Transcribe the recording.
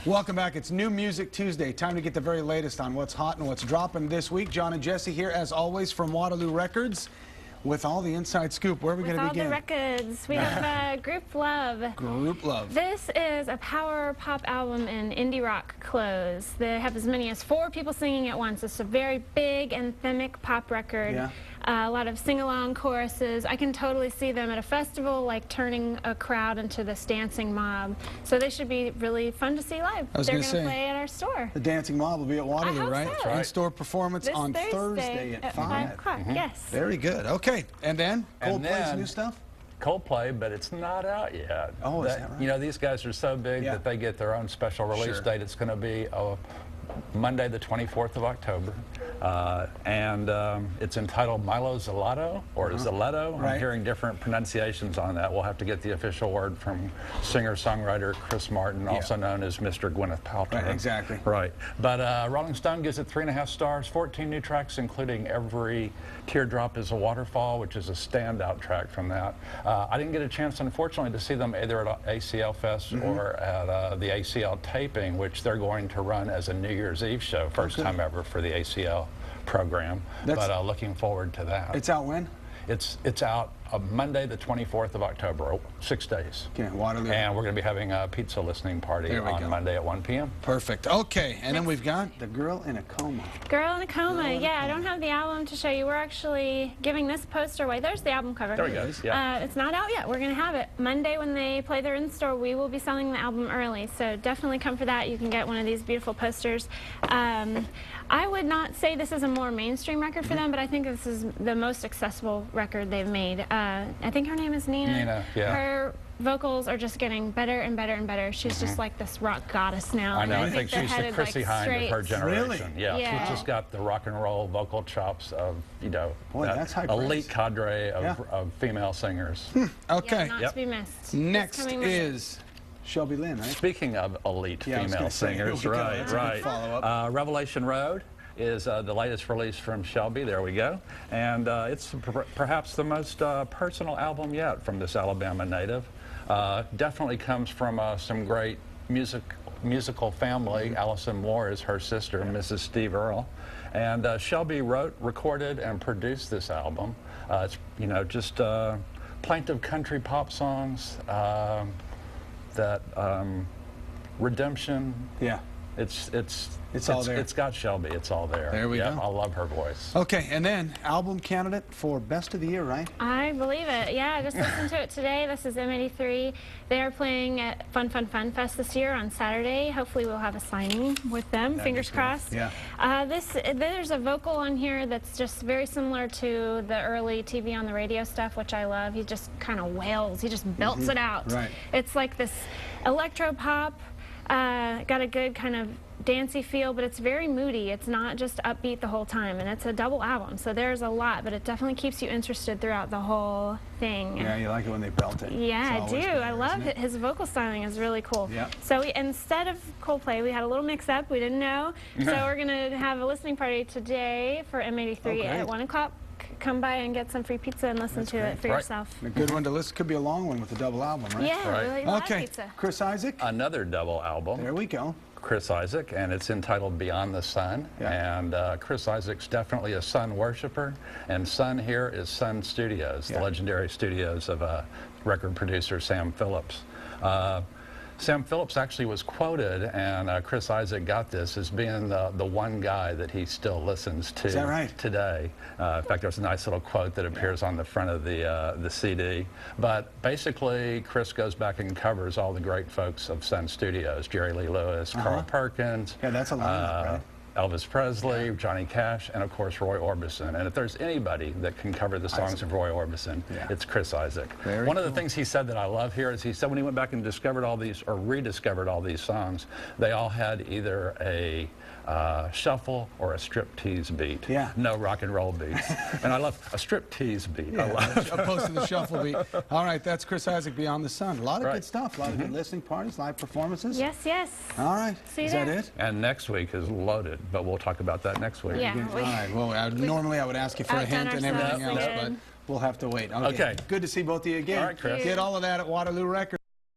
Welcome back. It's New Music Tuesday. Time to get the very latest on what's hot and what's dropping this week. John and Jessie here, as always, from Waterloo Records with all the inside scoop. Where are we going to begin? With all the records. We have Group Love. Group Love. This is a power pop album in indie rock clothes. They have as many as 4 people singing at once. It's a very big, anthemic pop record. Yeah. A lot of sing-along choruses. I can totally see them at a festival, like turning a crowd into this dancing mob. So they should be really fun to see live. They're going to play at our store. The dancing mob will be at Waterloo, right? So. Right. In-store performance this on Thursday at 5 o'clock. Yes. Very good. Okay. And then Coldplay's new stuff? Coldplay, but it's not out yet. Oh, is that right? You know, these guys are so big that they get their own special release date. It's going to be Monday, the 24th of October. It's entitled Milo Zelato, or Zeletto. I'm hearing different pronunciations on that. We'll have to get the official word from singer-songwriter Chris Martin, also known as Mr. Gwyneth Paltrow. Right, exactly. Right. But Rolling Stone gives it 3.5 stars, 14 new tracks, including Every Teardrop is a Waterfall, which is a standout track from that. I didn't get a chance, unfortunately, to see them either at ACL Fest or at the ACL taping, which they're going to run as a New Year's Eve show, first time ever for the ACL program. But looking forward to that. It's out when? It's out Monday, the 24th of October, 6 days. Okay, Waterloo. And we're going to be having a pizza listening party on Monday at 1 p.m. Perfect. Okay, and then we've got The Girl in a Coma. Girl in a Coma. Yeah, I don't have the album to show you. We're actually giving this poster away. There's the album cover. There we go. Yeah. It's not out yet. We're going to have it. Monday when they play their in-store, we will be selling the album early. So definitely come for that. You can get one of these beautiful posters. I would not say this is a more mainstream record for them, but I think this is the most accessible record they've made. I think her name is Nina. Nina, yeah. Her vocals are just getting better and better and better. She's just like this rock goddess now. I know. I think she's the Chrissy Hynde of her generation. Really? Yeah. She's just got the rock and roll vocal chops of, you know, that's high elite cadre of female singers. Okay. Not to be missed. Next is Shelby Lynn, right? Speaking of elite female singers, right. Revelation Road is the latest release from Shelby. There we go. And it's perhaps the most personal album yet from this Alabama native. Definitely comes from some great musical family. Allison Moore is her sister, Mrs. Steve Earle. And Shelby wrote, recorded, and produced this album. It's, you know, just plaintive country pop songs that redemption. Yeah. It's all there. It's got Shelby. It's all there. There we go. I love her voice. Okay, and then album candidate for Best of the Year, right? I believe it. Yeah, I just listened to it today. This is M83. They are playing at Fun Fest this year on Saturday. Hopefully we'll have a signing with them. Fingers crossed. Yeah. There's a vocal on here that's just very similar to the early TV on the radio stuff, which I love. He just kind of wails. He just belts it out. Right. It's like this electro pop. Got a good kind of dancey feel, but it's very moody. It's not just upbeat the whole time, and it's a double album, so there's a lot, but it definitely keeps you interested throughout the whole thing. Yeah, you like it when they belt it. Yeah, I do. I love it. His vocal styling is really cool. Yeah. So instead of Coldplay, we had a little mix-up. We didn't know, so we're going to have a listening party today for M83 at 1 o'clock. Come by and get some free pizza and listen to it for yourself. A good one to listen. Could be a long one with the double album, right? Yeah, really a lot of pizza. Chris Isaak. Another double album. There we go. Chris Isaak, and it's entitled Beyond the Sun. And Chris Isaac's definitely a Sun worshiper, and Sun here is Sun Studios, the legendary studios of record producer Sam Phillips. Sam Phillips actually was quoted, and Chris Isaak got this, as being the one guy that he still listens to today. In fact, there's a nice little quote that appears on the front of the CD. But basically, Chris goes back and covers all the great folks of Sun Studios: Jerry Lee Lewis, Carl Perkins. Yeah, that's a lot, right? Elvis Presley, Johnny Cash, and of course Roy Orbison. And if there's anybody that can cover the songs of Roy Orbison, it's Chris Isaak. One of the things he said that I love here is he said when he went back and discovered all these, or rediscovered all these songs, they all had either a shuffle or a striptease beat. Yeah. No rock and roll beats. And I love a striptease beat. Yeah, opposed to the shuffle beat. All right, that's Chris Isaak, Beyond the Sun. A lot of good stuff. A lot of good listening parties, live performances. Yes, yes. All right. See is that it? And next week is loaded, but we'll talk about that next week. Yeah. All right. Well, normally I would ask you for a hint and everything else, but we'll have to wait. Okay. Good to see both of you again. All right, Chris. Get all of that at Waterloo Records.